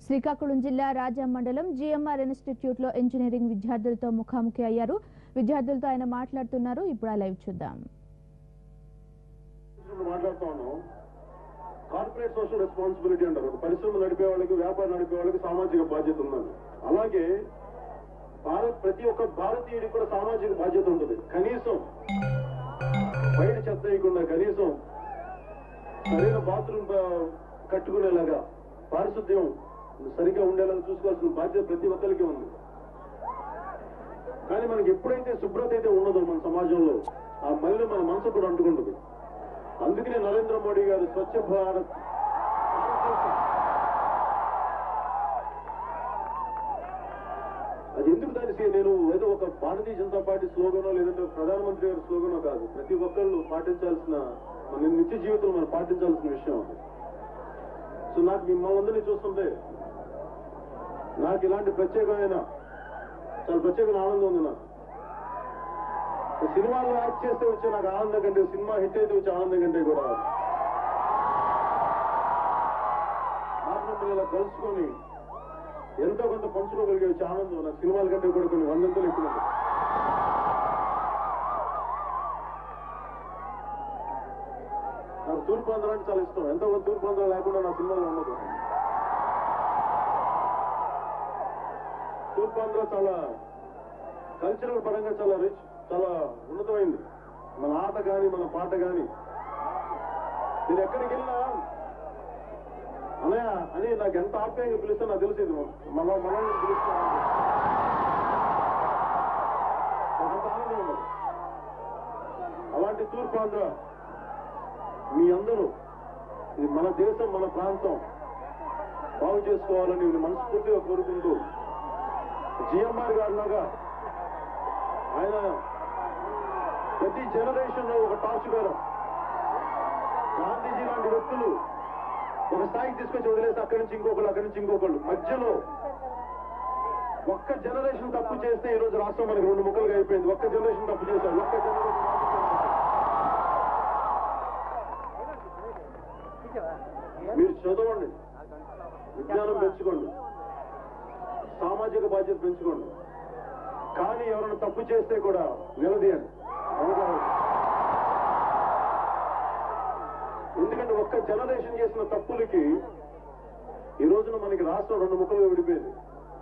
శ్రీకాకుళం జిల్లా రాజా మండలం GMR institute లో ఇంజనీరింగ్ విద్యార్థులతో ముఖాముఖి అయ్యారు. విద్యార్థులతో ఆయన మాట్లాడుతున్నారు. ఇప్పుడు ఆ లైవ్ చూద్దాం. కార్పొరేట్ సోషల్ రెస్పాన్సిబిలిటీ అంటారు. ఒక పరిశ్రమ నడిపే వాళ్ళకి, వ్యాపారం నడిపే వాళ్ళకి సామాజిక బాధ్యత ఉన్నది. అలాగే ప్రతి ఒక్క భారతీయుడికి కూడా సామాజిక బాధ్యత ఉంటుంది. కనీసం బయట చెత్త వేయకుండా, కనీసం సరైన బాత్రూమ్ కట్టుకునేలాగా, పారిశుద్ధ్యం సరిగ్గా ఉండేలాగా చూసుకోవాల్సిన బాధ్యత ప్రతి ఒక్కరికి ఉంది. కానీ మనకి ఎప్పుడైతే శుభ్రత అయితే ఉన్నదో మన సమాజంలో, ఆ మళ్ళీ మన మనసు కూడా అంటుకుంటుంది. అందుకనే నరేంద్ర మోడీ గారు స్వచ్ఛ భారత్ అది ఎందుకు దానికి నేను ఏదో ఒక భారతీయ జనతా పార్టీ స్లోగనో లేదంటే ప్రధానమంత్రి గారి స్లోగనో కాదు, ప్రతి ఒక్కళ్ళు పాటించాల్సిన, మన నిత్య జీవితంలో మనం పాటించాల్సిన విషయం అది. సో నాకు మిమ్మల్ని అందరినీ చూస్తుంటే నాకు ఇలాంటి చాలా ప్రత్యేకమైన ఆనందం ఉంది. నాకు సినిమాల్లో యాక్ట్ చేస్తే వచ్చే నాకు ఆనందం కంటే, సినిమా హిట్ అయితే వచ్చే ఆనందం కంటే కూడా ఆత్మీయులు ఇలా కలుసుకొని ఎంతో కొంత పంచుకోగలిగే వచ్చే ఆనందం నాకు సినిమాల కంటే కూడా కొన్ని వందలు ఎక్కువ. నాకు తూర్పాంధ్ర అంటే చాలా ఇష్టం. ఎంతో కొంత తూర్పాంధ్ర లేకుండా నా సినిమాలో ఉండదు. తూర్పాంధ్ర చాలా కల్చరల్ పరంగా చాలా రిచ్, చాలా ఉన్నతమైంది. మన ఆట కానీ, మన పాట కానీ. నేను ఎక్కడికి వెళ్ళినా అన్నయ్య అని నాకు ఎంత ఆప్యాయంగా పిలుస్తా నాకు తెలిసేది. మనల్ని పిలుస్తా అంత ఆనందం ఉన్నది. అలాంటి తూర్పాంధ్ర మీ అందరూ, ఇది మన దేశం, మన ప్రాంతం బాగు చేసుకోవాలని మనస్ఫూర్తిగా కోరుకుంటూ, జిఎంఆర్ గారిలాగా ఆయన ప్రతి జనరేషన్ లో ఒక టార్చ్ బేరం, గాంధీజీ లాంటి వ్యక్తులు ఒక స్థాయికి తీసుకొచ్చి వదిలేసి అక్కడి నుంచి ఇంకొకళ్ళు మధ్యలో ఒక్క జనరేషన్ తప్పు చేస్తే ఈ రోజు రాష్ట్రం మనకి రెండు ముక్కలుగా అయిపోయింది. ఒక్క జనరేషన్ తప్పు చేశారు. ఒక్క జనరేషన్ మీరు చదవండి, విజ్ఞానం పెంచుకోండి, సామాజిక బాధ్యత పెంచుకోండి. కానీ ఎవరైనా తప్పు చేస్తే కూడా నిలదీయండి. ఎందుకంటే ఒక్క జనరేషన్ చేసిన తప్పులకి ఈ రోజున మనకి రాష్ట్రం రెండు ముక్కలుగా విడిపోయింది.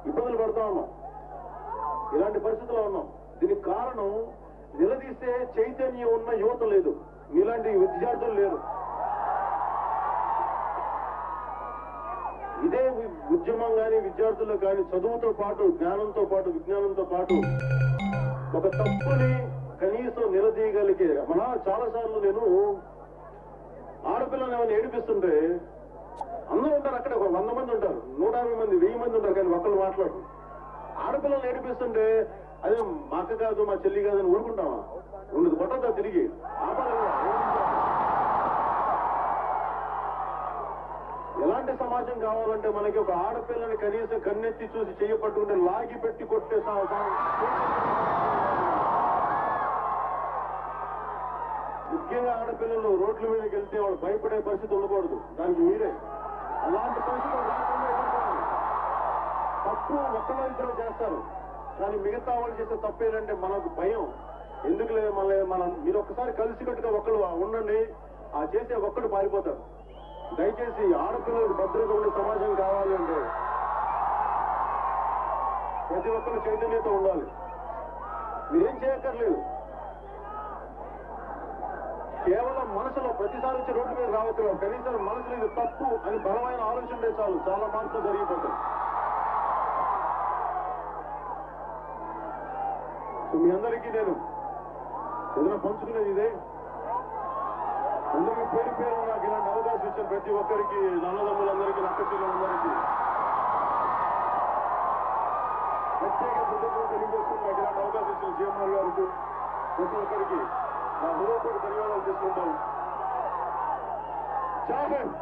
ఇబ్బందులు పడతా ఉన్నాం, ఇలాంటి పరిస్థితుల్లో ఉన్నాం. దీనికి కారణం నిలదీస్తే చైతన్యం ఉన్న యువత లేదు, మీలాంటి విద్యార్థులు లేరు. ఇదే ఉద్యమం కానీ, విద్యార్థుల్లో కానీ చదువుతో పాటు, జ్ఞానంతో పాటు, విజ్ఞానంతో పాటు ఒక తప్పుని కనీసం నిలదీయగలిగే చాలా సార్లు నేను ఆడపిల్లని ఏమైనా ఏడిపిస్తుంటే అందరూ ఉంటారు అక్కడ, ఒక 100 మంది ఉంటారు, 150 మంది, 1000 మంది ఉంటారు, కానీ ఒక్కళ్ళు మాట్లాడు. ఆడపిల్లల్ని ఏడిపిస్తుంటే అదే మా అక్క కాదు, మా చెల్లి కాదు అని ఊరుకుంటామా? ఉండదు, కొట్టద్దా తిరిగి ఎలాంటి సమాజం కావాలంటే మనకి ఒక ఆడపిల్లని కనీసం కన్నెత్తి చూసి చెయ్యి పట్టుకుంటే లాగి పెట్టి కొట్టే ముఖ్యంగా ఆడపిల్లలు రోడ్ల మీదకి వెళ్తే వాళ్ళు భయపడే పరిస్థితి ఉండకూడదు. దానికి మీరే అలాంటి పరిస్థితులు రాకుండా తప్పు ఒక్కలో ఇద్దరు చేస్తారు, కానీ మిగతా వాళ్ళు చేసే తప్పేంటంటే మనకు భయం. ఎందుకులే మనం మీరు ఒక్కసారి కలిసికట్టుగా ఒకళ్ళు ఉండండి, ఆ చేసే ఒక్కడు పారిపోతారు. దయచేసి ఆడపిల్లలకు భద్రత ఉండే సమాజం కావాలి అంటే ప్రతి ఒక్కరు చైతన్యత ఉండాలి. మీరేం చేయక్కర్లేదు, కేవలం మనసులో ప్రతిసారి వచ్చి రోడ్డు మీద రావచ్చు, కనీసం మనసులో ఇది తప్పు అని బలమైన ఆలోచన ఉంటే చాలు, చాలా మార్పులు జరిగిపోతాయి. సో మీ అందరికీ నేను ఏదైనా పంచుకునేది ఇదే. అందరికీ పేరు పేరు నాకు ఇలాంటి అవకాశం ఇచ్చిన ప్రతి ఒక్కరికి, అన్నదమ్ములందరికీ, అక్క చెల్లెలందరికీ ప్రత్యేక కృతజ్ఞతలు తెలియజేసుకుని నాకు ఇలాంటి అవకాశం ఇచ్చిన జిఎంఆర్ గారికి, ప్రతి ఒక్కరికి నా హృదయపూర్వక ధన్యవాదాలు చేసుకుంటాను. జై హింద్.